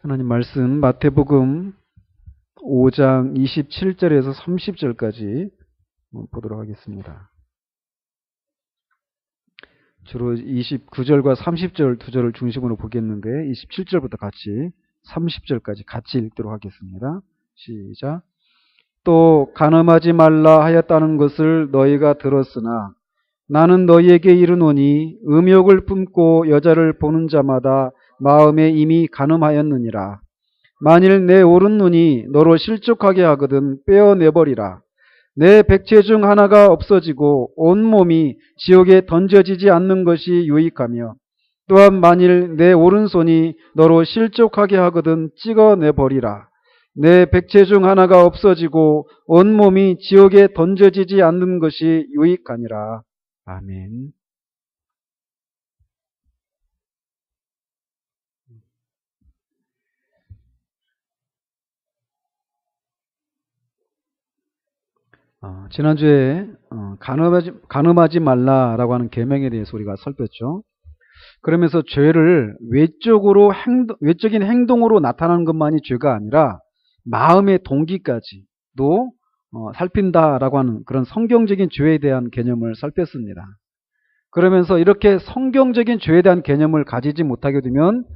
하나님 말씀 마태복음 5장 27절에서 30절까지 보도록 하겠습니다. 주로 29절과 30절 두 절을 중심으로 보겠는데 27절부터 같이 30절까지 같이 읽도록 하겠습니다. 시작. 또 간음하지 말라 하였다는 것을 너희가 들었으나 나는 너희에게 이르노니 음욕을 품고 여자를 보는 자마다 마음에 이미 간음하였느니라. 만일 내 오른눈이 너로 실족하게 하거든 빼어내버리라. 내 백체 중 하나가 없어지고 온몸이 지옥에 던져지지 않는 것이 유익하며 또한 만일 내 오른손이 너로 실족하게 하거든 찍어내버리라. 내 백체 중 하나가 없어지고 온몸이 지옥에 던져지지 않는 것이 유익하니라. 아멘. 지난주에 간음하지 말라라고 하는 계명에 대해서 우리가 살폈죠. 그러면서 죄를 외적인 행동으로 나타나는 것만이 죄가 아니라 마음의 동기까지도 살핀다라고 하는 그런 성경적인 죄에 대한 개념을 살폈습니다. 그러면서 이렇게 성경적인 죄에 대한 개념을 가지지 못하게 되면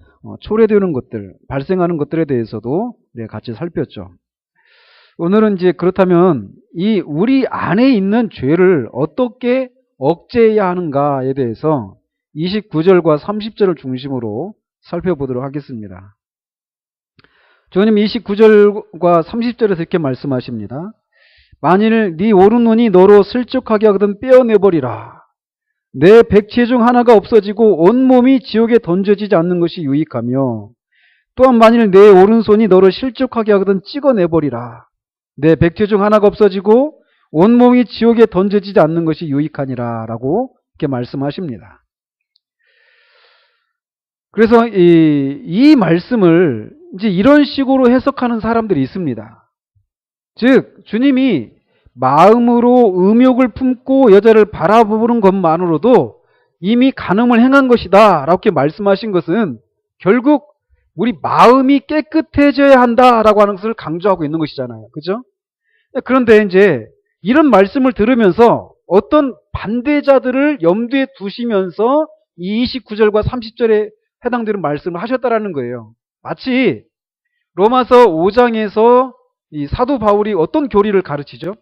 초래되는 것들, 발생하는 것들에 대해서도 같이 살폈죠. 오늘은 이제 그렇다면 이 우리 안에 있는 죄를 어떻게 억제해야 하는가에 대해서 29절과 30절을 중심으로 살펴보도록 하겠습니다. 주님 29절과 30절에서 이렇게 말씀하십니다. 만일 네 오른눈이 너로 슬쩍하게 하거든 빼어내버리라. 내 백체 중 하나가 없어지고 온몸이 지옥에 던져지지 않는 것이 유익하며 또한 만일 내 오른손이 너로 실족하게 하거든 찍어내버리라. 내 백체 중 하나가 없어지고 온몸이 지옥에 던져지지 않는 것이 유익하니라 라고 이렇게 말씀하십니다. 그래서 이 말씀을 이제 이런 식으로 해석하는 사람들이 있습니다. 즉 주님이 마음으로 음욕을 품고 여자를 바라보는 것만으로도 이미 간음을 행한 것이다 라고 말씀하신 것은 결국 우리 마음이 깨끗해져야 한다라고 하는 것을 강조하고 있는 것이잖아요. 그죠? 그런데 이제 이런 말씀을 들으면서 어떤 반대자들을 염두에 두시면서 이 29절과 30절에 해당되는 말씀을 하셨다라는 거예요. 마치 로마서 5장에서 이 사도 바울이 어떤 교리를 가르치죠?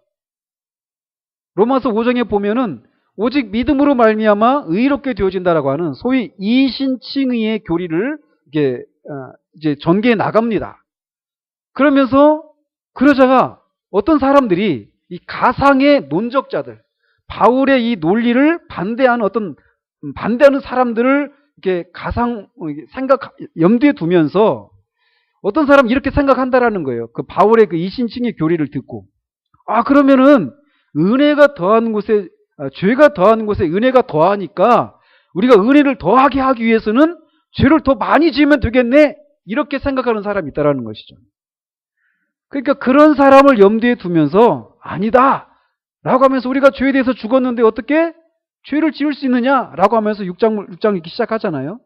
로마서 5장에 보면은 오직 믿음으로 말미암아 의롭게 되어진다라고 하는 소위 이신칭의의 교리를 이제 전개해 나갑니다. 그러면서 그러자가 어떤 사람들이 이 가상의 논적자들, 바울의 이 논리를 반대하는 사람들을 이렇게 염두에 두면서 어떤 사람이 이렇게 생각한다라는 거예요. 그 바울의 그 이신칭의 교리를 듣고. 그러면은 은혜가 더한 곳에, 죄가 더한 곳에 은혜가 더하니까 우리가 은혜를 더하게 하기 위해서는 죄를 더 많이 지으면 되겠네. 이렇게 생각하는 사람이 있다라는 것이죠. 그러니까 그런 사람을 염두에 두면서 아니다 라고 하면서 우리가 죄에 대해서 죽었는데 어떻게 죄를 지을 수 있느냐 라고 하면서 6장 읽기 시작하잖아요.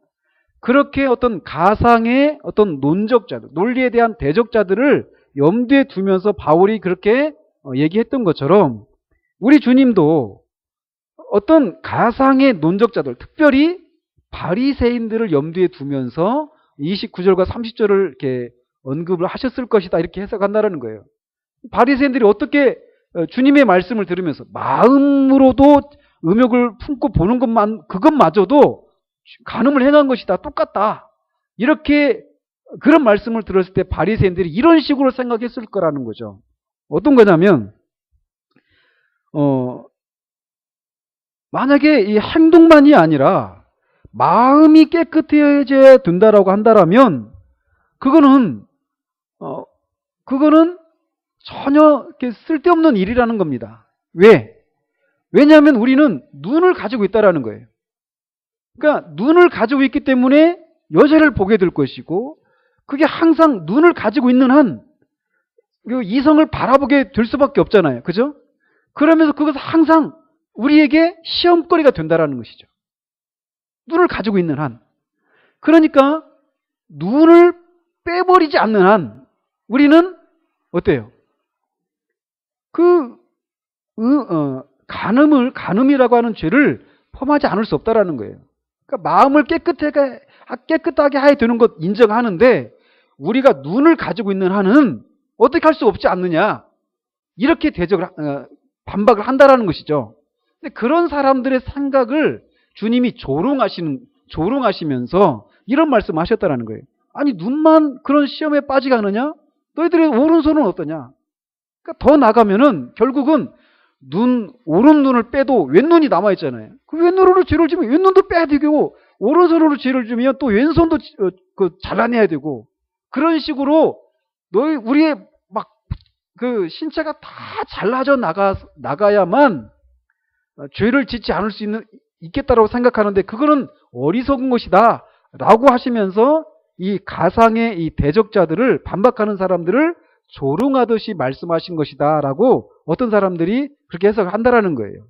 그렇게 어떤 가상의 어떤 논적자들, 논리에 대한 대적자들을 염두에 두면서 바울이 그렇게 얘기했던 것처럼 우리 주님도 어떤 가상의 논적자들, 특별히 바리새인들을 염두에 두면서 29절과 30절을 이렇게 언급을 하셨을 것이다 이렇게 해석한다는 거예요. 바리새인들이 어떻게 주님의 말씀을 들으면서 마음으로도 음욕을 품고 보는 그것마저도 간음을 행한 것이다. 똑같다. 이렇게 그런 말씀을 들었을 때 바리새인들이 이런 식으로 생각했을 거라는 거죠. 어떤 거냐면 만약에 이 행동만이 아니라 마음이 깨끗해져야 된다라고 한다라면 그거는 전혀 쓸데없는 일이라는 겁니다. 왜? 왜냐하면 우리는 눈을 가지고 있다라는 거예요. 그러니까 눈을 가지고 있기 때문에 여자를 보게 될 것이고 그게 항상 눈을 가지고 있는 한 이성을 바라보게 될 수밖에 없잖아요. 그죠? 그러면서 그것은 항상 우리에게 시험거리가 된다라는 것이죠. 눈을 가지고 있는 한. 그러니까 눈을 빼버리지 않는 한 우리는 어때요? 간음이라고 하는 죄를 범하지 않을 수 없다라는 거예요. 그러니까 마음을 깨끗하게 하야 되는 것 인정하는데 우리가 눈을 가지고 있는 한은 어떻게 할 수 없지 않느냐. 이렇게 반박을 한다라는 것이죠. 근데 그런 사람들의 생각을 주님이 조롱하시면서 이런 말씀 하셨다라는 거예요. 아니, 눈만 그런 시험에 빠지게 하느냐? 너희들의 오른손은 어떠냐? 그러니까 더 나가면은 결국은 오른 눈을 빼도 왼눈이 남아있잖아요. 그 왼눈으로 죄를 지면 왼눈도 빼야 되고, 오른손으로 죄를 지면 또 왼손도 잘라내야 되고, 그런 식으로 우리의 신체가 다 잘라져 나가야만 죄를 짓지 않을 수 있겠다라고 생각하는데, 그거는 어리석은 것이다 라고 하시면서 이 가상의 이 대적자들을, 반박하는 사람들을 조롱하듯이 말씀하신 것이다 라고 어떤 사람들이 그렇게 해석을 한다라는 거예요.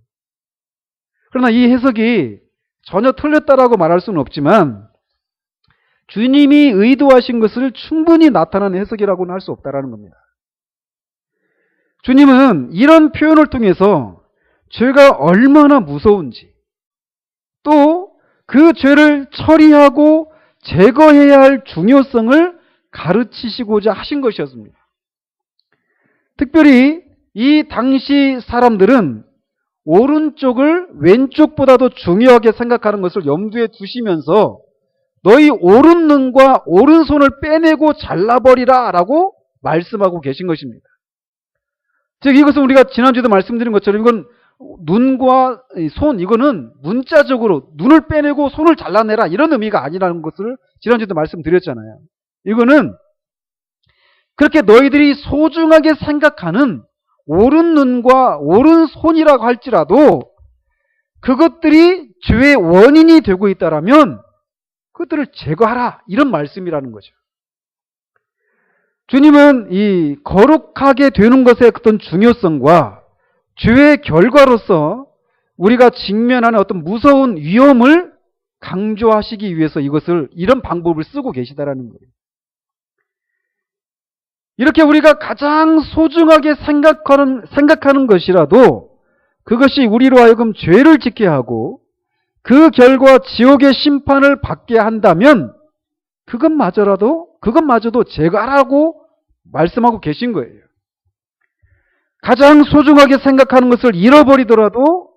그러나 이 해석이 전혀 틀렸다라고 말할 수는 없지만 주님이 의도하신 것을 충분히 나타나는 해석이라고는 할 수 없다라는 겁니다. 주님은 이런 표현을 통해서 죄가 얼마나 무서운지, 또 그 죄를 처리하고 제거해야 할 중요성을 가르치시고자 하신 것이었습니다. 특별히 이 당시 사람들은 오른쪽을 왼쪽보다도 중요하게 생각하는 것을 염두에 두시면서 너희 오른 눈과 오른손을 빼내고 잘라버리라 라고 말씀하고 계신 것입니다. 즉 이것은 우리가 지난주에도 말씀드린 것처럼 이건 눈과 손, 이거는 문자적으로 눈을 빼내고 손을 잘라내라 이런 의미가 아니라는 것을 지난주에도 말씀드렸잖아요. 이거는 그렇게 너희들이 소중하게 생각하는 오른 눈과 오른 손이라고 할지라도 그것들이 죄의 원인이 되고 있다라면 그것들을 제거하라, 이런 말씀이라는 거죠. 주님은 이 거룩하게 되는 것의 어떤 중요성과 죄의 결과로서 우리가 직면하는 어떤 무서운 위험을 강조하시기 위해서 이런 방법을 쓰고 계시다라는 거예요. 이렇게 우리가 가장 소중하게 생각하는 것이라도 그것이 우리로 하여금 죄를 짓게 하고 그 결과 지옥의 심판을 받게 한다면 그것마저도 제거하라고 말씀하고 계신 거예요. 가장 소중하게 생각하는 것을 잃어버리더라도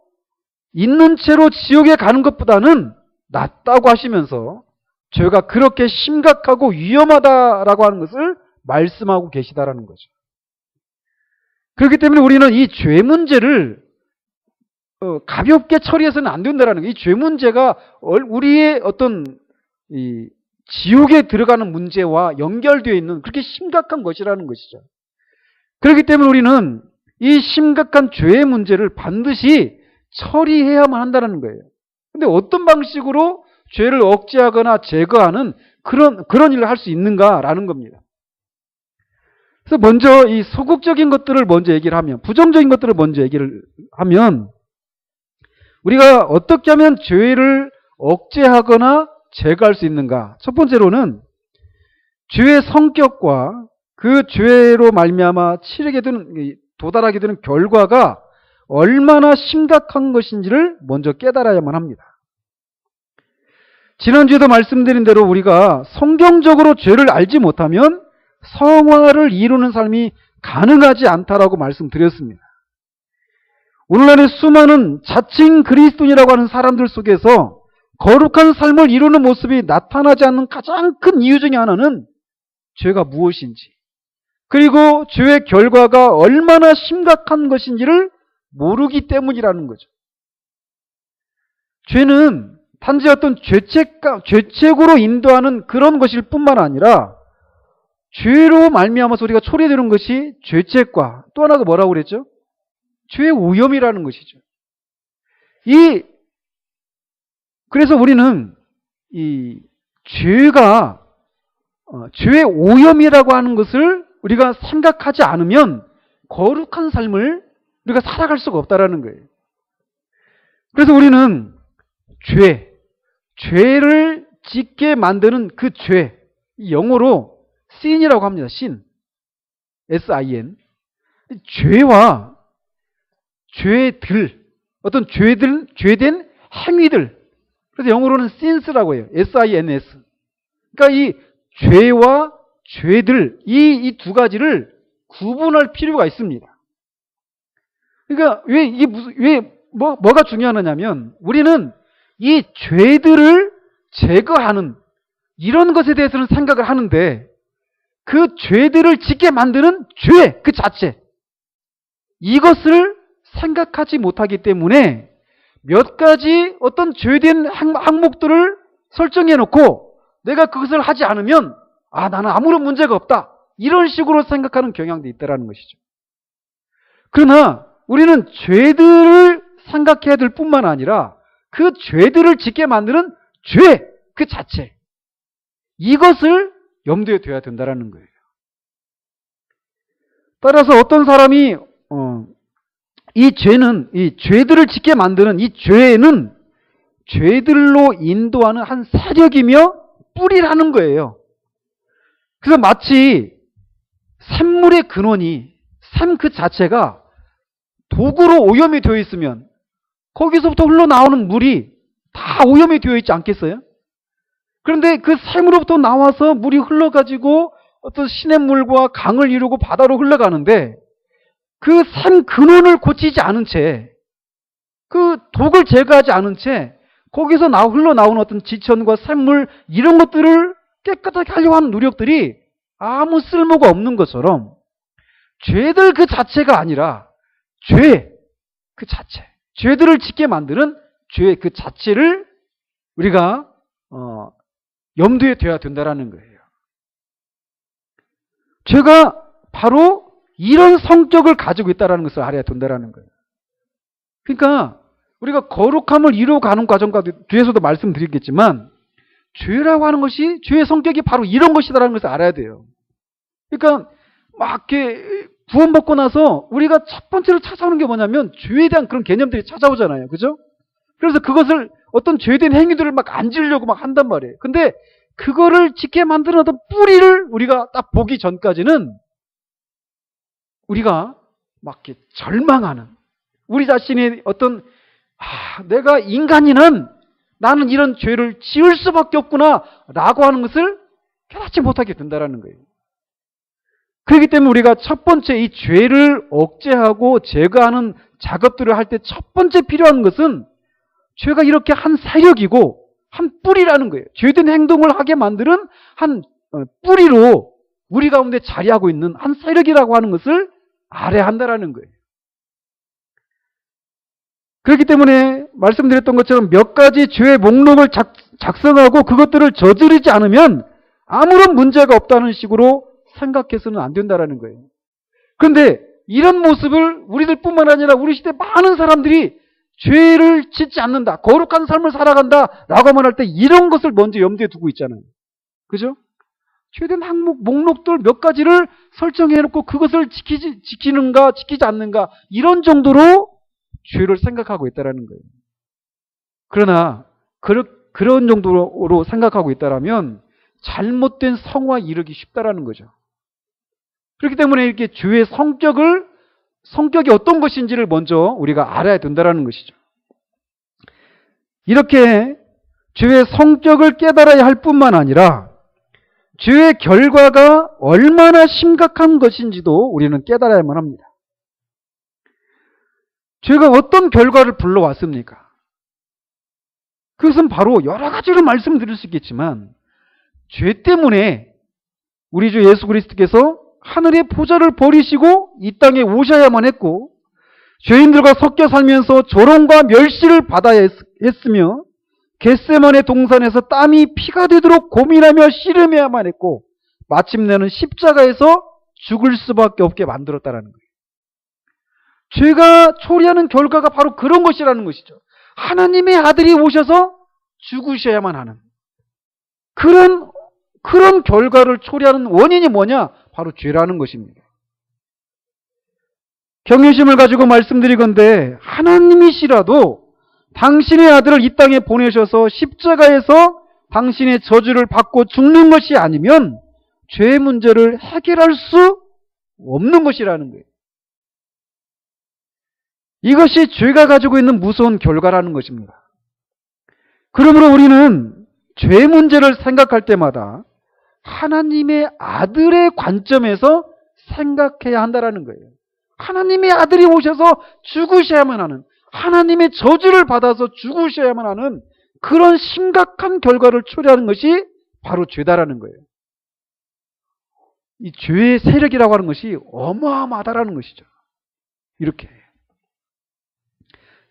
있는 채로 지옥에 가는 것보다는 낫다고 하시면서 죄가 그렇게 심각하고 위험하다라고 하는 것을 말씀하고 계시다라는 거죠. 그렇기 때문에 우리는 이 죄 문제를 가볍게 처리해서는 안 된다라는 거예요. 이 죄 문제가 우리의 어떤 이 지옥에 들어가는 문제와 연결되어 있는 그렇게 심각한 것이라는 것이죠. 그렇기 때문에 우리는 이 심각한 죄의 문제를 반드시 처리해야만 한다는 거예요. 그런데 어떤 방식으로 죄를 억제하거나 제거하는 그런 일을 할 수 있는가라는 겁니다. 그래서 먼저 이 소극적인 것들을 먼저 얘기를 하면, 부정적인 것들을 먼저 얘기를 하면, 우리가 어떻게 하면 죄를 억제하거나 제거할 수 있는가? 첫 번째로는 죄의 성격과 그 죄로 말미암아 도달하게 되는 결과가 얼마나 심각한 것인지를 먼저 깨달아야만 합니다. 지난주에도 말씀드린 대로 우리가 성경적으로 죄를 알지 못하면 성화를 이루는 삶이 가능하지 않다라고 말씀드렸습니다. 오늘날의 수많은 자칭 그리스도인이라고 하는 사람들 속에서 거룩한 삶을 이루는 모습이 나타나지 않는 가장 큰 이유 중에 하나는 죄가 무엇인지, 그리고 죄의 결과가 얼마나 심각한 것인지를 모르기 때문이라는 거죠. 죄는 단지 어떤 죄책으로 인도하는 그런 것일 뿐만 아니라 죄로 말미암아서 우리가 초래되는 것이 죄책과 또 하나가 뭐라고 그랬죠? 죄의 오염이라는 것이죠. 그래서 우리는 이 죄의 오염이라고 하는 것을 우리가 생각하지 않으면 거룩한 삶을 우리가 살아갈 수가 없다라는 거예요. 그래서 우리는 죄를 짓게 만드는 그 죄, 영어로 sin이라고 합니다. sin. sin. 죄와 죄들, 어떤 죄된 행위들. 그래서 영어로는 sins라고 해요. sins. 그러니까 이 죄와 죄들, 이 두 가지를 구분할 필요가 있습니다. 그러니까 뭐가 중요하냐면 우리는 이 죄들을 제거하는 이런 것에 대해서는 생각을 하는데 그 죄들을 짓게 만드는 죄 그 자체 이것을 생각하지 못하기 때문에 몇 가지 어떤 죄된 항목들을 설정해 놓고 내가 그것을 하지 않으면 나는 아무런 문제가 없다. 이런 식으로 생각하는 경향도 있다는 것이죠. 그러나 우리는 죄들을 생각해야 될 뿐만 아니라 그 죄들을 짓게 만드는 죄 그 자체 이것을 염두에 둬야 된다는 거예요. 따라서 어떤 사람이 이 죄들을 짓게 만드는 이 죄는 죄들로 인도하는 한 세력이며 뿌리라는 거예요. 그래서 마치 샘물의 근원이 샘 그 자체가 독으로 오염이 되어 있으면 거기서부터 흘러나오는 물이 다 오염이 되어 있지 않겠어요? 그런데 그 샘으로부터 나와서 물이 흘러가지고 어떤 시냇물과 강을 이루고 바다로 흘러가는데 그 샘 근원을 고치지 않은 채 그 독을 제거하지 않은 채 거기서 흘러나오는 어떤 지천과 샘물 이런 것들을 깨끗하게 하려고 하는 노력들이 아무 쓸모가 없는 것처럼 죄들 그 자체가 아니라 죄 그 자체 죄들을 짓게 만드는 죄 그 자체를 우리가 염두에 둬야 된다는 거예요. 죄가 바로 이런 성격을 가지고 있다는 것을 알아야 된다는 거예요. 그러니까 우리가 거룩함을 이루어가는 과정과 뒤에서도 말씀드리겠지만 죄라고 하는 것이 죄의 성격이 바로 이런 것이다라는 것을 알아야 돼요. 그러니까 막 이렇게 구원받고 나서 우리가 첫 번째로 찾아오는 게 뭐냐면 죄에 대한 그런 개념들이 찾아오잖아요. 그죠? 그래서 그것을 어떤 죄된 행위들을 막 안 지으려고 막 한단 말이에요. 근데 그거를 짓게 만드는 어떤 뿌리를 우리가 딱 보기 전까지는 우리가 막 이렇게 절망하는 우리 자신의 어떤 내가 인간이는 나는 이런 죄를 지을 수밖에 없구나 라고 하는 것을 깨닫지 못하게 된다는 거예요. 그렇기 때문에 우리가 첫 번째 이 죄를 억제하고 제거하는 작업들을 할 때 첫 번째 필요한 것은 죄가 이렇게 한 세력이고 한 뿌리라는 거예요. 죄된 행동을 하게 만드는 한 뿌리로 우리 가운데 자리하고 있는 한 세력이라고 하는 것을 알아야 한다는 거예요. 그렇기 때문에 말씀드렸던 것처럼 몇 가지 죄의 목록을 작성하고 그것들을 저지르지 않으면 아무런 문제가 없다는 식으로 생각해서는 안 된다는 거예요. 그런데 이런 모습을 우리들 뿐만 아니라 우리 시대 많은 사람들이 죄를 짓지 않는다, 거룩한 삶을 살아간다 라고 말할 때 이런 것을 먼저 염두에 두고 있잖아요. 그죠? 죄된 목록들 몇 가지를 설정해놓고 그것을 지키는가 지키지 않는가 이런 정도로 죄를 생각하고 있다는 거예요. 그러나 그런 정도로 생각하고 있다면 잘못된 성화에 이르기 쉽다라는 거죠. 그렇기 때문에 이렇게 죄의 성격이 어떤 것인지를 먼저 우리가 알아야 된다는 것이죠. 이렇게 죄의 성격을 깨달아야 할 뿐만 아니라 죄의 결과가 얼마나 심각한 것인지도 우리는 깨달아야만 합니다. 죄가 어떤 결과를 불러왔습니까? 그것은 바로 여러 가지로 말씀드릴 수 있겠지만 죄 때문에 우리 주 예수 그리스도께서 하늘의 보좌를 버리시고 이 땅에 오셔야만 했고 죄인들과 섞여 살면서 조롱과 멸시를 받아야 했으며 겟세마네 동산에서 땀이 피가 되도록 고민하며 씨름해야만 했고 마침내는 십자가에서 죽을 수밖에 없게 만들었다는 거예요. 죄가 초래하는 결과가 바로 그런 것이라는 것이죠. 하나님의 아들이 오셔서 죽으셔야만 하는 그런 결과를 초래하는 원인이 뭐냐? 바로 죄라는 것입니다. 경외심을 가지고 말씀드리건대 하나님이시라도 당신의 아들을 이 땅에 보내셔서 십자가에서 당신의 저주를 받고 죽는 것이 아니면 죄의 문제를 해결할 수 없는 것이라는 거예요. 이것이 죄가 가지고 있는 무서운 결과라는 것입니다. 그러므로 우리는 죄 문제를 생각할 때마다 하나님의 아들의 관점에서 생각해야 한다는 거예요. 하나님의 아들이 오셔서 죽으셔야만 하는, 하나님의 저주를 받아서 죽으셔야만 하는 그런 심각한 결과를 초래하는 것이 바로 죄다라는 거예요. 이 죄의 세력이라고 하는 것이 어마어마하다라는 것이죠. 이렇게.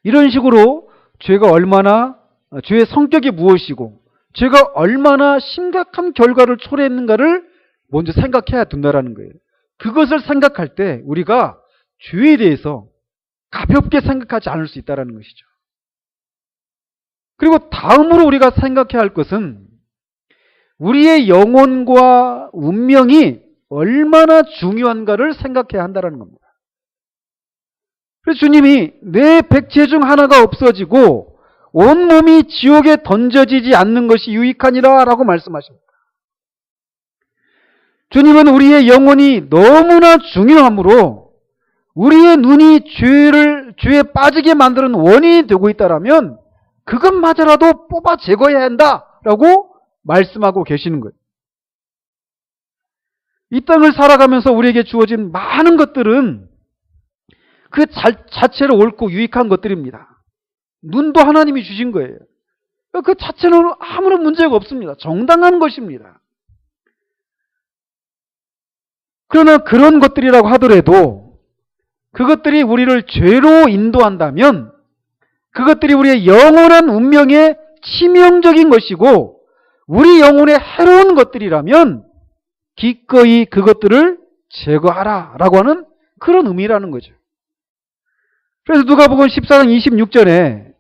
이런 식으로 죄의 성격이 무엇이고 죄가 얼마나 심각한 결과를 초래했는가를 먼저 생각해야 된다는 거예요. 그것을 생각할 때 우리가 죄에 대해서 가볍게 생각하지 않을 수 있다는 것이죠. 그리고 다음으로 우리가 생각해야 할 것은 우리의 영혼과 운명이 얼마나 중요한가를 생각해야 한다는 겁니다. 그래서 주님이 내 백체 중 하나가 없어지고 온몸이 지옥에 던져지지 않는 것이 유익하니라 라고 말씀하십니다. 주님은 우리의 영혼이 너무나 중요하므로 우리의 눈이 죄에 빠지게 만드는 원인이 되고 있다면 그것마저라도 뽑아 제거해야 한다라고 말씀하고 계시는 거예요. 이 땅을 살아가면서 우리에게 주어진 많은 것들은 그 자체로 옳고 유익한 것들입니다. 눈도 하나님이 주신 거예요. 그 자체는 아무런 문제가 없습니다. 정당한 것입니다. 그러나 그런 것들이라고 하더라도 그것들이 우리를 죄로 인도한다면 그것들이 우리의 영원한 운명에 치명적인 것이고 우리 영혼에 해로운 것들이라면 기꺼이 그것들을 제거하라 라고 하는 그런 의미라는 거죠. 그래서 누가복음 14장 26절에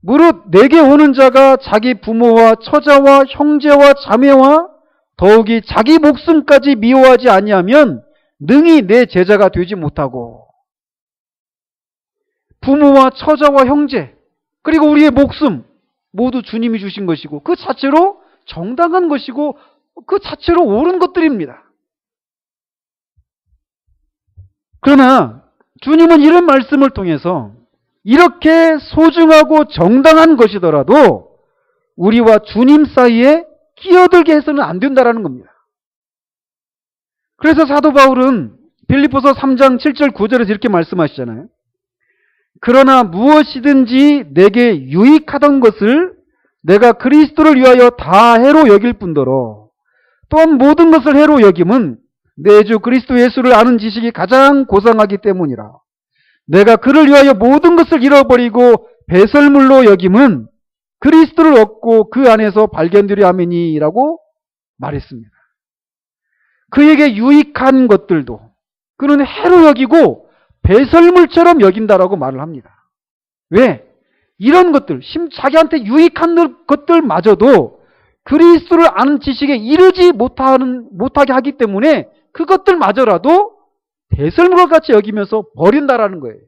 무릇 내게 오는 자가 자기 부모와 처자와 형제와 자매와 더욱이 자기 목숨까지 미워하지 아니하면 능히 내 제자가 되지 못하고, 부모와 처자와 형제 그리고 우리의 목숨 모두 주님이 주신 것이고 그 자체로 정당한 것이고 그 자체로 옳은 것들입니다. 그러나 주님은 이런 말씀을 통해서 이렇게 소중하고 정당한 것이더라도 우리와 주님 사이에 끼어들게 해서는 안 된다는 겁니다. 그래서 사도 바울은 빌립보서 3장 7절 9절에서 이렇게 말씀하시잖아요. 그러나 무엇이든지 내게 유익하던 것을 내가 그리스도를 위하여 다 해로 여길 뿐더러 또한 모든 것을 해로 여김은 내 주 그리스도 예수를 아는 지식이 가장 고상하기 때문이라. 내가 그를 위하여 모든 것을 잃어버리고 배설물로 여김은 그리스도를 얻고 그 안에서 발견되려 함이니라고 말했습니다. 그에게 유익한 것들도 그는 해로 여기고 배설물처럼 여긴다라고 말을 합니다. 왜? 이런 것들, 자기한테 유익한 것들마저도 그리스도를 아는 지식에 이르지 못하게 하기 때문에 그것들마저라도 배설물과 같이 여기면서 버린다라는 거예요.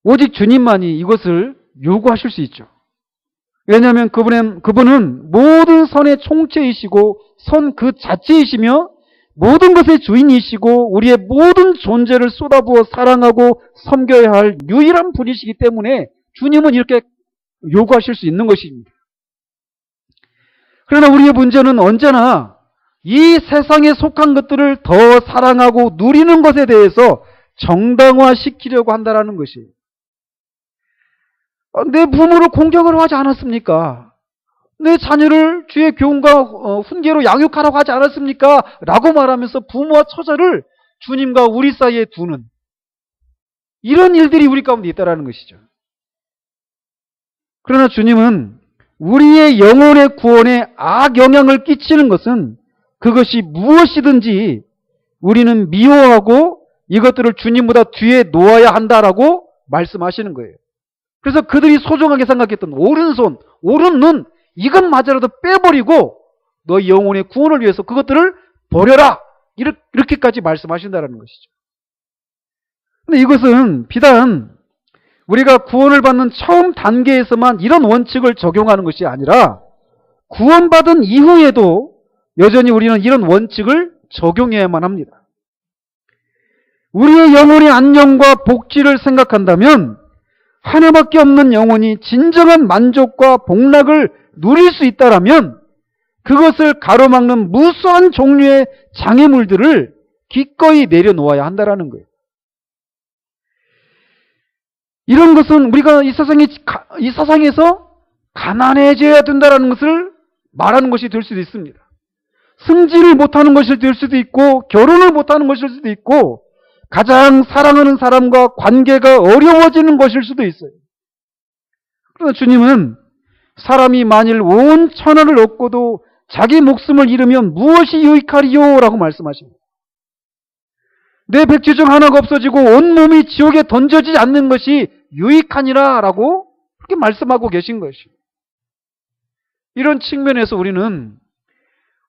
오직 주님만이 이것을 요구하실 수 있죠. 왜냐하면 그분은 모든 선의 총체이시고 선 그 자체이시며 모든 것의 주인이시고 우리의 모든 존재를 쏟아부어 사랑하고 섬겨야 할 유일한 분이시기 때문에 주님은 이렇게 요구하실 수 있는 것입니다. 그러나 우리의 문제는 언제나 이 세상에 속한 것들을 더 사랑하고 누리는 것에 대해서 정당화시키려고 한다는 것이에요. 내 부모를 공경을 하지 않았습니까? 내 자녀를 주의 교훈과 훈계로 양육하라고 하지 않았습니까? 라고 말하면서 부모와 처자를 주님과 우리 사이에 두는 이런 일들이 우리 가운데 있다는 것이죠. 그러나 주님은 우리의 영혼의 구원에 악영향을 끼치는 것은 그것이 무엇이든지 우리는 미워하고 이것들을 주님보다 뒤에 놓아야 한다라고 말씀하시는 거예요. 그래서 그들이 소중하게 생각했던 오른손, 오른 눈 이것마저라도 빼버리고 너희 영혼의 구원을 위해서 그것들을 버려라 이렇게까지 말씀하신다는 것이죠. 근데 이것은 비단 우리가 구원을 받는 처음 단계에서만 이런 원칙을 적용하는 것이 아니라 구원받은 이후에도 여전히 우리는 이런 원칙을 적용해야만 합니다. 우리의 영혼의 안녕과 복지를 생각한다면 하나밖에 없는 영혼이 진정한 만족과 복락을 누릴 수 있다라면 그것을 가로막는 무수한 종류의 장애물들을 기꺼이 내려놓아야 한다라는 거예요. 이런 것은 우리가 이 세상에서 가난해져야 된다는 것을 말하는 것이 될 수도 있습니다. 승진을 못하는 것이 될 수도 있고 결혼을 못하는 것일 수도 있고 가장 사랑하는 사람과 관계가 어려워지는 것일 수도 있어요. 그러나 주님은 사람이 만일 온 천하를 얻고도 자기 목숨을 잃으면 무엇이 유익하리요? 라고 말씀하십니다. 내 백지 중 하나가 없어지고 온몸이 지옥에 던져지지 않는 것이 유익하니라 라고 그렇게 말씀하고 계신 것이죠. 이런 측면에서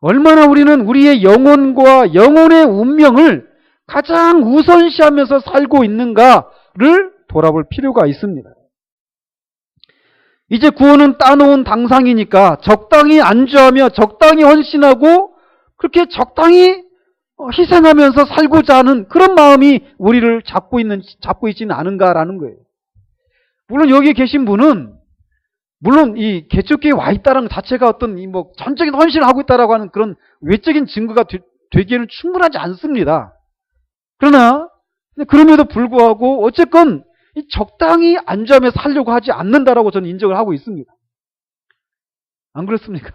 얼마나 우리는 우리의 영혼과 영혼의 운명을 가장 우선시하면서 살고 있는가를 돌아볼 필요가 있습니다. 이제 구원은 따놓은 당상이니까 적당히 안주하며 적당히 헌신하고 그렇게 적당히 희생하면서 살고자 하는 그런 마음이 우리를 잡고 있지는 않은가라는 거예요. 물론 여기 계신 분은 물론 이 개척교회에 와 있다는 것 자체가 어떤 전적인 헌신을 하고 있다라고 하는 그런 외적인 증거가 되기에는 충분하지 않습니다. 그러나 그럼에도 불구하고 어쨌건 적당히 안주하며 살려고 하지 않는다라고 저는 인정을 하고 있습니다. 안 그렇습니까?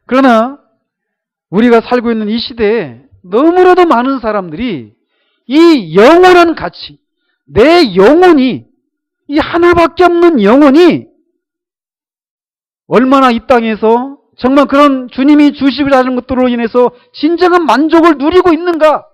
그러나 우리가 살고 있는 이 시대에 너무나도 많은 사람들이 이 영원한 가치, 내 영혼이, 이 하나밖에 없는 영혼이 얼마나 이 땅에서 정말 그런 주님이 주시고자 하는 것들로 인해서 진정한 만족을 누리고 있는가?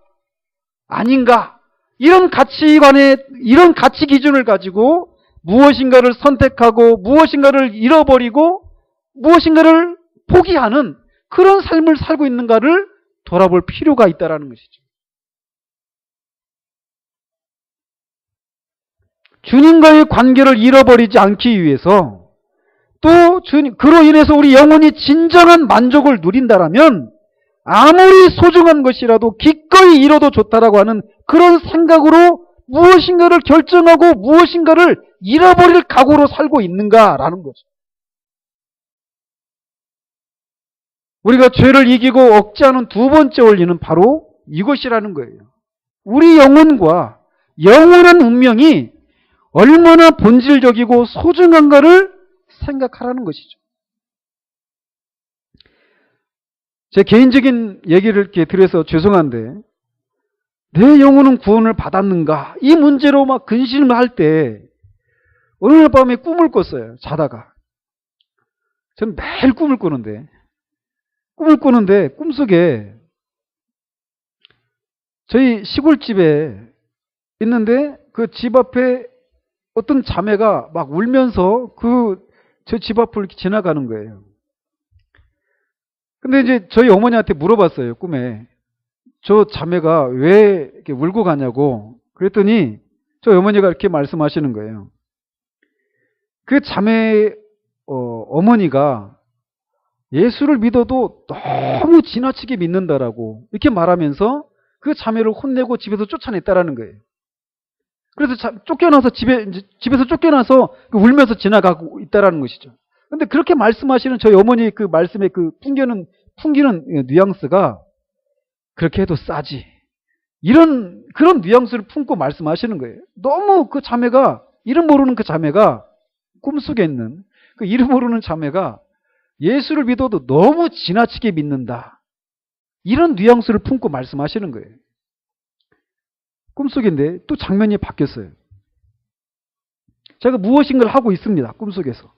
아닌가? 이런 가치관에, 이런 가치 기준을 가지고 무엇인가를 선택하고 무엇인가를 잃어버리고 무엇인가를 포기하는 그런 삶을 살고 있는가를 돌아볼 필요가 있다는 것이죠. 주님과의 관계를 잃어버리지 않기 위해서 또 그로 인해서 우리 영혼이 진정한 만족을 누린다라면 아무리 소중한 것이라도 기꺼이 잃어도 좋다라고 하는 그런 생각으로 무엇인가를 결정하고 무엇인가를 잃어버릴 각오로 살고 있는가라는 거죠. 우리가 죄를 이기고 억제하는 두 번째 원리는 바로 이것이라는 거예요. 우리 영혼과 영원한 운명이 얼마나 본질적이고 소중한가를 생각하라는 것이죠. 제 개인적인 얘기를 이렇게 드려서 죄송한데 내 영혼은 구원을 받았는가? 이 문제로 막 근심을 할 때 어느 날 밤에 꿈을 꿨어요. 자다가. 저는 매일 꿈을 꾸는데 꿈속에 저희 시골집에 있는데 그 집 앞에 어떤 자매가 막 울면서 저 집 앞을 이렇게 지나가는 거예요. 근데 이제 저희 어머니한테 물어봤어요, 꿈에. 저 자매가 왜 이렇게 울고 가냐고. 그랬더니 저희 어머니가 이렇게 말씀하시는 거예요. 그 자매 어머니가 예수를 믿어도 너무 지나치게 믿는다라고 이렇게 말하면서 그 자매를 혼내고 집에서 쫓아냈다라는 거예요. 그래서 쫓겨나서 집에서 쫓겨나서 울면서 지나가고 있다라는 것이죠. 근데 그렇게 말씀하시는 저희 어머니 그 말씀의 그 풍기는 뉘앙스가 그렇게 해도 싸지. 그런 뉘앙스를 품고 말씀하시는 거예요. 너무 그 자매가, 이름 모르는 그 자매가, 꿈속에 있는 그 이름 모르는 자매가 예수를 믿어도 너무 지나치게 믿는다. 이런 뉘앙스를 품고 말씀하시는 거예요. 꿈속인데 또 장면이 바뀌었어요. 제가 무엇인가를 하고 있습니다. 꿈속에서.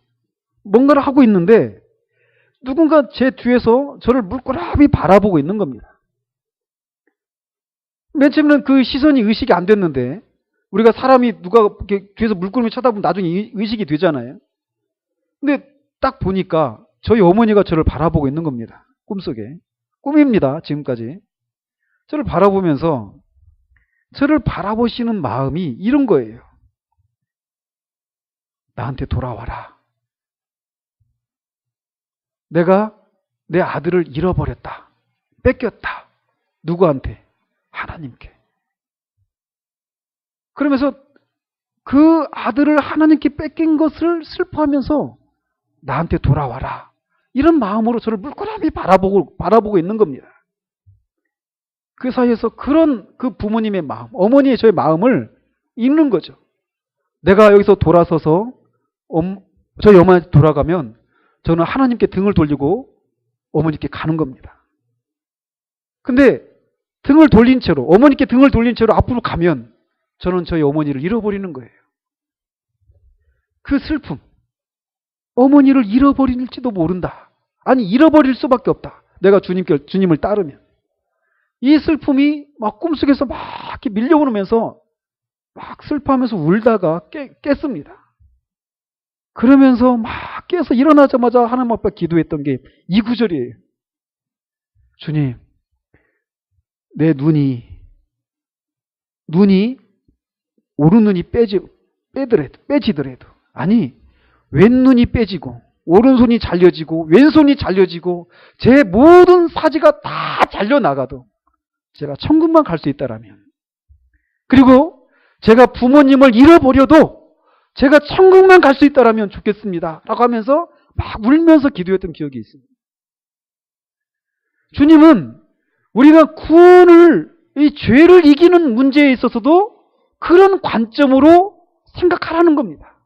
뭔가를 하고 있는데 누군가 제 뒤에서 저를 물끄러미 바라보고 있는 겁니다. 맨 처음에는 그 시선이 의식이 안 됐는데 우리가 사람이 누가 이렇게 뒤에서 물끄러미 쳐다보면 나중에 의식이 되잖아요. 근데 딱 보니까 저희 어머니가 저를 바라보고 있는 겁니다. 꿈속에. 꿈입니다. 지금까지. 저를 바라보면서 저를 바라보시는 마음이 이런 거예요. 나한테 돌아와라. 내가 내 아들을 잃어버렸다. 뺏겼다. 누구한테? 하나님께. 그러면서 그 아들을 하나님께 뺏긴 것을 슬퍼하면서 나한테 돌아와라. 이런 마음으로 저를 물끄러미 바라보고 있는 겁니다. 그 사이에서 그런 그 부모님의 마음, 어머니의 저의 마음을 읽는 거죠. 내가 여기서 돌아서서 저희 어머니한테 돌아가면 저는 하나님께 등을 돌리고 어머니께 가는 겁니다. 근데 등을 돌린 채로, 어머니께 등을 돌린 채로 앞으로 가면 저는 저희 어머니를 잃어버리는 거예요. 그 슬픔, 어머니를 잃어버릴지도 모른다. 아니, 잃어버릴 수밖에 없다. 내가 주님을 따르면. 이 슬픔이 막 꿈속에서 막 이렇게 밀려오면서 막 슬퍼하면서 울다가 깼습니다. 그러면서 막 깨서 일어나자마자 하나님 앞에 기도했던 게 이 구절이에요. 주님, 내 눈이 오른 눈이 빼지더라도, 아니, 왼눈이 빼지고 오른손이 잘려지고 왼손이 잘려지고 제 모든 사지가 다 잘려나가도 제가 천국만 갈 수 있다라면, 그리고 제가 부모님을 잃어버려도 제가 천국만 갈 수 있다라면 좋겠습니다 라고 하면서 막 울면서 기도했던 기억이 있습니다. 주님은 우리가 이 죄를 이기는 문제에 있어서도 그런 관점으로 생각하라는 겁니다.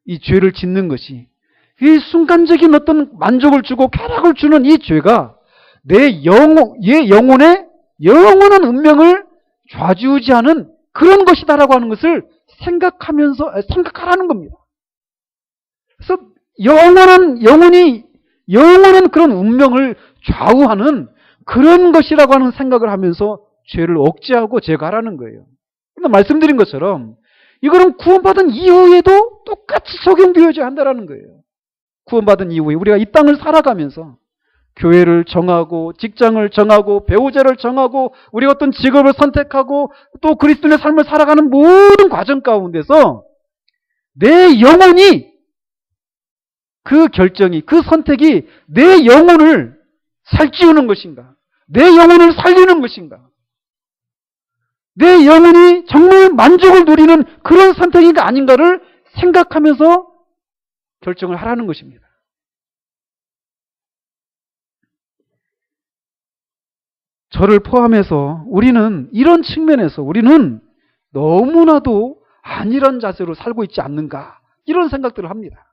이 죄를 짓는 것이, 이 순간적인 어떤 만족을 주고 쾌락을 주는 이 죄가 내 영혼의 영원한 운명을 좌지우지하는 그런 것이다라고 하는 것을 생각하라는 겁니다. 그래서 영원한 그런 운명을 좌우하는 그런 것이라고 하는 생각을 하면서 죄를 억제하고 제거하라는 거예요. 근데 말씀드린 것처럼 이거는 구원받은 이후에도 똑같이 적용되어야 한다는 거예요. 구원받은 이후에 우리가 이 땅을 살아가면서 교회를 정하고 직장을 정하고 배우자를 정하고 우리가 어떤 직업을 선택하고 또 그리스도인의 삶을 살아가는 모든 과정 가운데서 내 영혼이, 그 결정이, 그 선택이 내 영혼을 살찌우는 것인가, 내 영혼을 살리는 것인가, 내 영혼이 정말 만족을 누리는 그런 선택인가 아닌가를 생각하면서 결정을 하라는 것입니다. 저를 포함해서 우리는 이런 측면에서 우리는 너무나도 안일한 자세로 살고 있지 않는가, 이런 생각들을 합니다.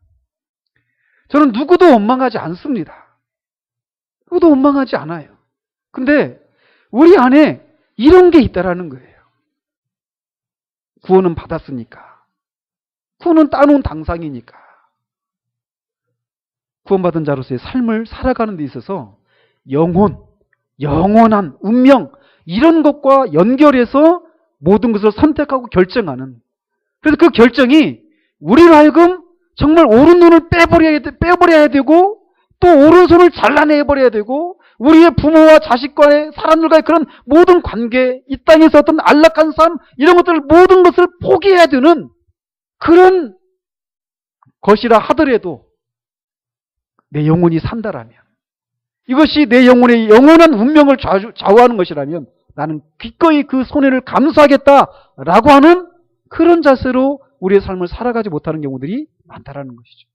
저는 누구도 원망하지 않습니다. 누구도 원망하지 않아요. 근데 우리 안에 이런 게 있다라는 거예요. 구원은 받았으니까. 구원은 따놓은 당상이니까. 구원받은 자로서의 삶을 살아가는 데 있어서 영원한 운명, 이런 것과 연결해서 모든 것을 선택하고 결정하는, 그래서 그 결정이 우리로 하여금 정말 오른 눈을 빼버려야 되고 또 오른손을 잘라내버려야 되고 우리의 부모와 자식과의 사람들과의 그런 모든 관계, 이 땅에서 어떤 안락한 삶, 이런 것들 모든 것을 포기해야 되는 그런 것이라 하더라도 내 영혼이 산다라면, 이것이 내 영혼의 영원한 운명을 좌우하는 것이라면 나는 기꺼이 그 손해를 감수하겠다라고 하는 그런 자세로 우리의 삶을 살아가지 못하는 경우들이 많다라는 것이죠.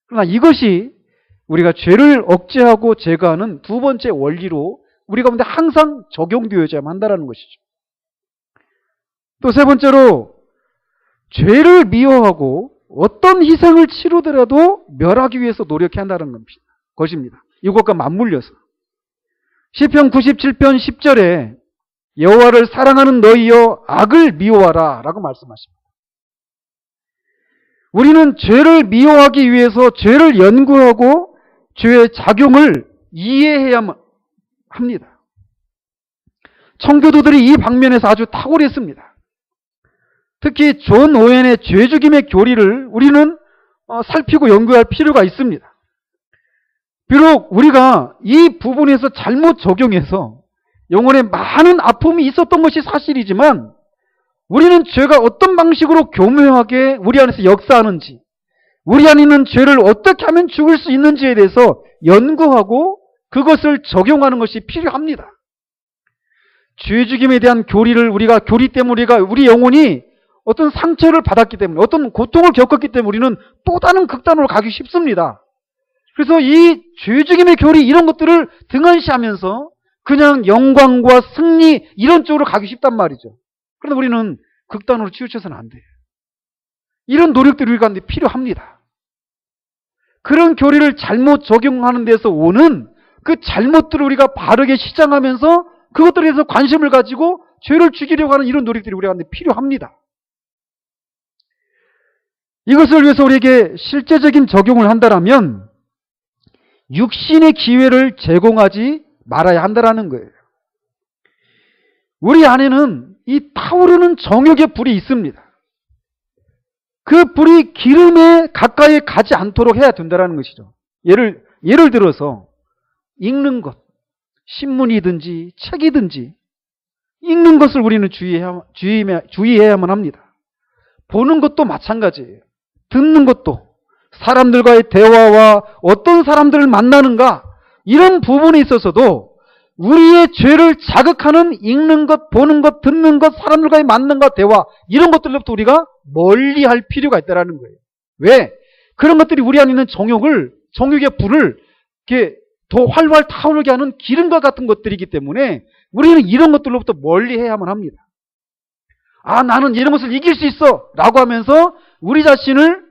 그러나 이것이 우리가 죄를 억제하고 제거하는 두 번째 원리로 우리 가운데 항상 적용되어야만 한다는 것이죠. 또 세 번째로, 죄를 미워하고 어떤 희생을 치르더라도 멸하기 위해서 노력해야 한다는 것입니다. 이것과 맞물려서 시편 97편 10절에 여호와를 사랑하는 너희여 악을 미워하라 라고 말씀하십니다. 우리는 죄를 미워하기 위해서 죄를 연구하고 죄의 작용을 이해해야만 합니다. 청교도들이 이 방면에서 아주 탁월했습니다. 특히 존 오웬의 죄죽임의 교리를 우리는 살피고 연구할 필요가 있습니다. 비록 우리가 이 부분에서 잘못 적용해서 영혼에 많은 아픔이 있었던 것이 사실이지만, 우리는 죄가 어떤 방식으로 교묘하게 우리 안에서 역사하는지, 우리 안에 있는 죄를 어떻게 하면 죽을 수 있는지에 대해서 연구하고 그것을 적용하는 것이 필요합니다. 죄 죽임에 대한 교리 때문에 우리 영혼이 어떤 상처를 받았기 때문에, 어떤 고통을 겪었기 때문에 우리는 또 다른 극단으로 가기 쉽습니다. 그래서 이 죄 죽임의 교리, 이런 것들을 등한시하면서 그냥 영광과 승리, 이런 쪽으로 가기 쉽단 말이죠. 그런데 우리는 극단으로 치우쳐서는 안 돼요. 이런 노력들이 우리 가운데 필요합니다. 그런 교리를 잘못 적용하는 데서 오는 그 잘못들을 우리가 바르게 시장하면서 그것들에 대해서 관심을 가지고 죄를 죽이려고 하는 이런 노력들이 우리 가운데 필요합니다. 이것을 위해서 우리에게 실제적인 적용을 한다면 육신의 기회를 제공하지 말아야 한다는 거예요. 우리 안에는 이 타오르는 정욕의 불이 있습니다. 그 불이 기름에 가까이 가지 않도록 해야 된다는 것이죠. 예를 들어서 읽는 것, 신문이든지 책이든지 읽는 것을 우리는 주의해야만 합니다. 보는 것도 마찬가지예요. 듣는 것도, 사람들과의 대화와 어떤 사람들을 만나는가, 이런 부분에 있어서도 우리의 죄를 자극하는 읽는 것, 보는 것, 듣는 것, 사람들과의 만남과 대화, 이런 것들로부터 우리가 멀리할 필요가 있다는 거예요. 왜? 그런 것들이 우리 안에 있는 정욕의 불을 이렇게 더 활활 타오르게 하는 기름과 같은 것들이기 때문에 우리는 이런 것들로부터 멀리해야만 합니다. 나는 이런 것을 이길 수 있어 라고 하면서 우리 자신을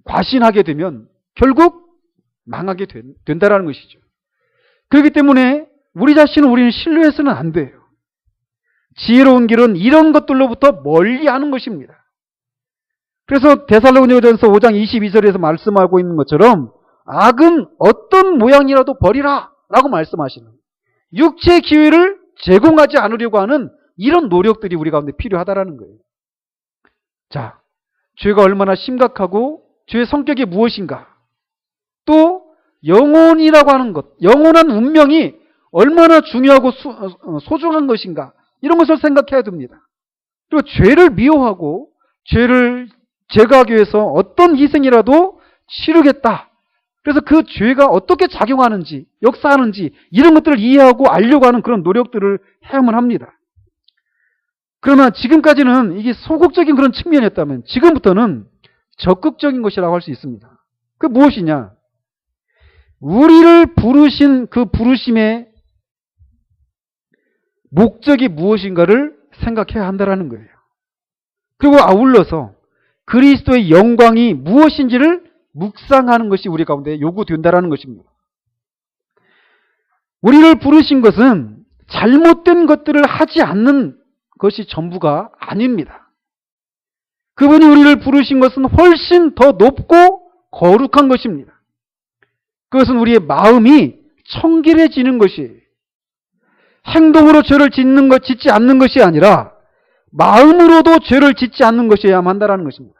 과신하게 되면 결국 망하게 된다는 것이죠. 그렇기 때문에 우리 자신을 우리는 신뢰해서는 안 돼요. 지혜로운 길은 이런 것들로부터 멀리하는 것입니다. 그래서 데살로니가전서 5장 22절에서 말씀하고 있는 것처럼 악은 어떤 모양이라도 버리라 라고 말씀하시는, 육체의 기회를 제공하지 않으려고 하는 이런 노력들이 우리 가운데 필요하다는 거예요. 자, 죄가 얼마나 심각하고 죄의 성격이 무엇인가, 또 영혼이라고 하는 것, 영원한 운명이 얼마나 중요하고 소중한 것인가, 이런 것을 생각해야 됩니다. 그리고 죄를 미워하고 죄를 제거하기 위해서 어떤 희생이라도 치르겠다. 그래서 그 죄가 어떻게 작용하는지, 역사하는지 이런 것들을 이해하고 알려고 하는 그런 노력들을 해야만 합니다. 그러나 지금까지는 이게 소극적인 그런 측면이었다면 지금부터는 적극적인 것이라고 할 수 있습니다. 그 무엇이냐? 우리를 부르신 그 부르심의 목적이 무엇인가를 생각해야 한다는 거예요. 그리고 아울러서 그리스도의 영광이 무엇인지를 묵상하는 것이 우리 가운데 요구된다는 것입니다. 우리를 부르신 것은 잘못된 것들을 하지 않는 것이 전부가 아닙니다. 그분이 우리를 부르신 것은 훨씬 더 높고 거룩한 것입니다. 그것은 우리의 마음이 청결해지는 것이에요. 행동으로 죄를 짓지 않는 것이 아니라 마음으로도 죄를 짓지 않는 것이어야만 한다는 것입니다.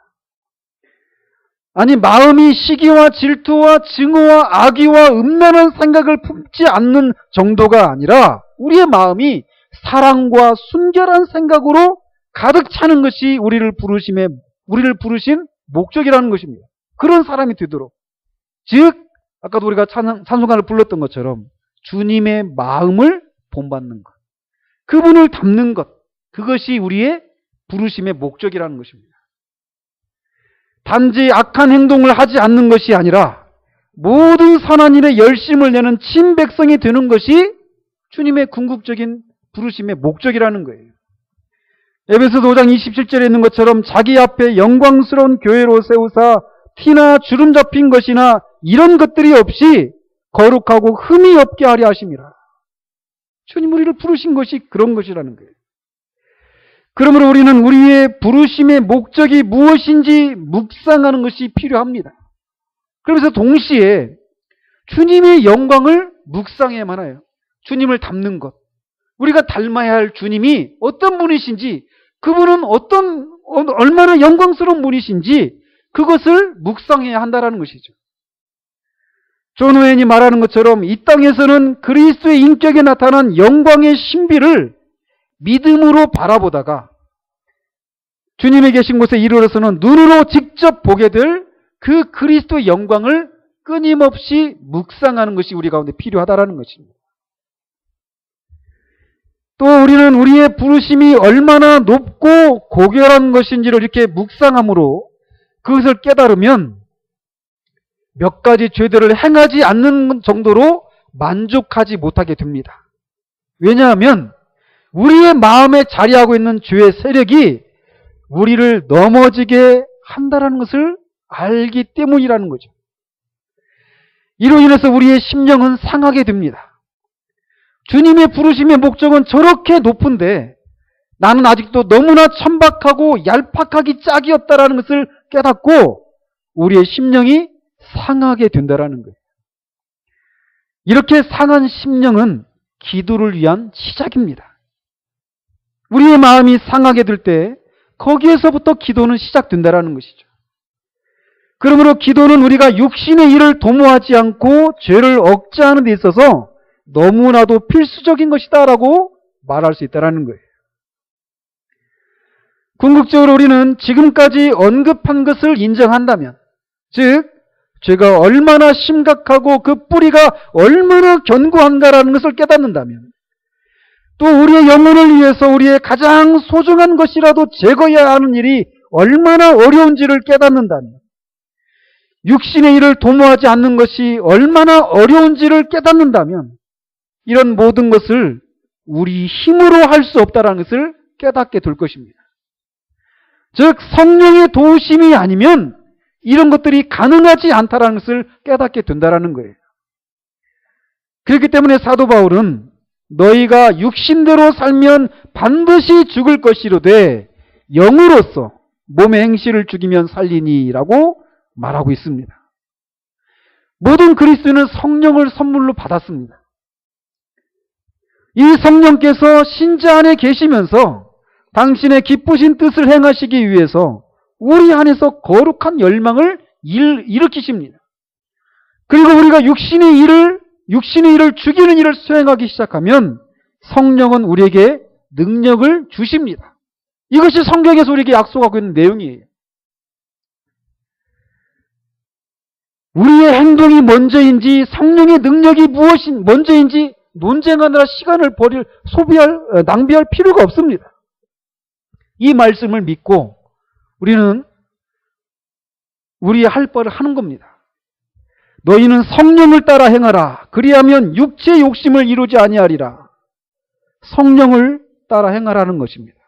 아니, 마음이 시기와 질투와 증오와 악의와 음란한 생각을 품지 않는 정도가 아니라 우리의 마음이 사랑과 순결한 생각으로 가득 차는 것이 우리를 부르신 목적이라는 것입니다. 그런 사람이 되도록, 즉 아까도 우리가 찬송가를 불렀던 것처럼 주님의 마음을 본받는 것, 그분을 닮는 것, 그것이 우리의 부르심의 목적이라는 것입니다. 단지 악한 행동을 하지 않는 것이 아니라 모든 선한 일에 열심을 내는 친백성이 되는 것이 주님의 궁극적인 부르심의 목적이라는 거예요. 에베소서 5장 27절에 있는 것처럼 자기 앞에 영광스러운 교회로 세우사 티나 주름 잡힌 것이나 이런 것들이 없이 거룩하고 흠이 없게 하려 하심이라. 주님 우리를 부르신 것이 그런 것이라는 거예요. 그러므로 우리는 우리의 부르심의 목적이 무엇인지 묵상하는 것이 필요합니다. 그러면서 동시에 주님의 영광을 묵상해야만 해요. 주님을 닮는 것, 우리가 닮아야 할 주님이 어떤 분이신지, 그분은 얼마나 영광스러운 분이신지 그것을 묵상해야 한다는 것이죠. 존 오웬이 말하는 것처럼 이 땅에서는 그리스도의 인격에 나타난 영광의 신비를 믿음으로 바라보다가 주님이 계신 곳에 이르러서는 눈으로 직접 보게 될 그 그리스도의 영광을 끊임없이 묵상하는 것이 우리 가운데 필요하다라는 것입니다. 또 우리는 우리의 부르심이 얼마나 높고 고결한 것인지를 이렇게 묵상함으로 그것을 깨달으면 몇 가지 죄들을 행하지 않는 정도로 만족하지 못하게 됩니다. 왜냐하면 우리의 마음에 자리하고 있는 죄의 세력이 우리를 넘어지게 한다는 것을 알기 때문이라는 거죠. 이로 인해서 우리의 심령은 상하게 됩니다. 주님의 부르심의 목적은 저렇게 높은데 나는 아직도 너무나 천박하고 얄팍하기 짝이 없다라는 것을 깨닫고 우리의 심령이 상하게 된다라는 거예요. 이렇게 상한 심령은 기도를 위한 시작입니다. 우리의 마음이 상하게 될 때 거기에서부터 기도는 시작된다라는 것이죠. 그러므로 기도는 우리가 육신의 일을 도모하지 않고 죄를 억제하는 데 있어서 너무나도 필수적인 것이다라고 말할 수 있다는 거예요. 궁극적으로 우리는 지금까지 언급한 것을 인정한다면, 즉 죄가 얼마나 심각하고 그 뿌리가 얼마나 견고한가라는 것을 깨닫는다면, 또 우리의 영혼을 위해서 우리의 가장 소중한 것이라도 제거해야 하는 일이 얼마나 어려운지를 깨닫는다면, 육신의 일을 도모하지 않는 것이 얼마나 어려운지를 깨닫는다면 이런 모든 것을 우리 힘으로 할 수 없다는 것을 깨닫게 될 것입니다. 즉 성령의 도우심이 아니면 이런 것들이 가능하지 않다는 것을 깨닫게 된다는 거예요. 그렇기 때문에 사도 바울은 너희가 육신대로 살면 반드시 죽을 것이로되 영으로서 몸의 행실을 죽이면 살리니라고 말하고 있습니다. 모든 그리스도인은 성령을 선물로 받았습니다. 이 성령께서 신자 안에 계시면서 당신의 기쁘신 뜻을 행하시기 위해서 우리 안에서 거룩한 열망을 일으키십니다. 그리고 우리가 육신의 일을 죽이는 일을 수행하기 시작하면 성령은 우리에게 능력을 주십니다. 이것이 성경에서 우리에게 약속하고 있는 내용이에요. 우리의 행동이 먼저인지 성령의 능력이 무엇이 먼저인지 논쟁하느라 시간을 낭비할 필요가 없습니다. 이 말씀을 믿고 우리는 우리의 할 바를 하는 겁니다. 너희는 성령을 따라 행하라. 그리하면 육체의 욕심을 이루지 아니하리라. 성령을 따라 행하라는 것입니다.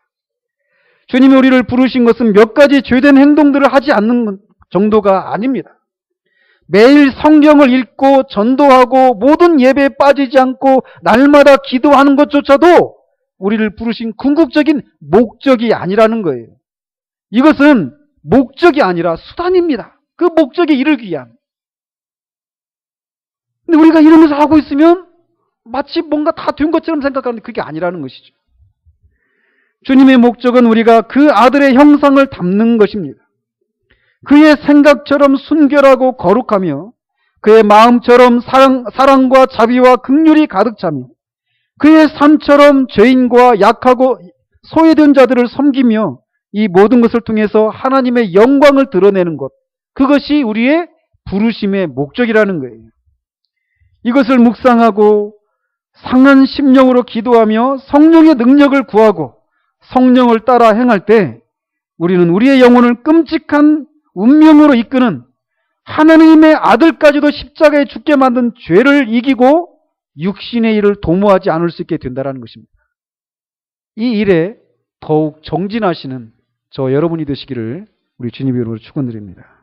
주님이 우리를 부르신 것은 몇 가지 죄된 행동들을 하지 않는 정도가 아닙니다. 매일 성경을 읽고 전도하고 모든 예배에 빠지지 않고 날마다 기도하는 것조차도 우리를 부르신 궁극적인 목적이 아니라는 거예요. 이것은 목적이 아니라 수단입니다. 그 목적에 이르기 위한. 근데 우리가 이러면서 하고 있으면 마치 뭔가 다 된 것처럼 생각하는데 그게 아니라는 것이죠. 주님의 목적은 우리가 그 아들의 형상을 담는 것입니다. 그의 생각처럼 순결하고 거룩하며 그의 마음처럼 사랑과 자비와 긍휼이 가득 차며 그의 삶처럼 죄인과 약하고 소외된 자들을 섬기며 이 모든 것을 통해서 하나님의 영광을 드러내는 것, 그것이 우리의 부르심의 목적이라는 거예요. 이것을 묵상하고 상한 심령으로 기도하며 성령의 능력을 구하고 성령을 따라 행할 때 우리는 우리의 영혼을 끔찍한 운명으로 이끄는 하나님의 아들까지도 십자가에 죽게 만든 죄를 이기고 육신의 일을 도모하지 않을 수 있게 된다는 것입니다. 이 일에 더욱 정진하시는 저 여러분이 되시기를 우리 주님의 이름으로 축원드립니다.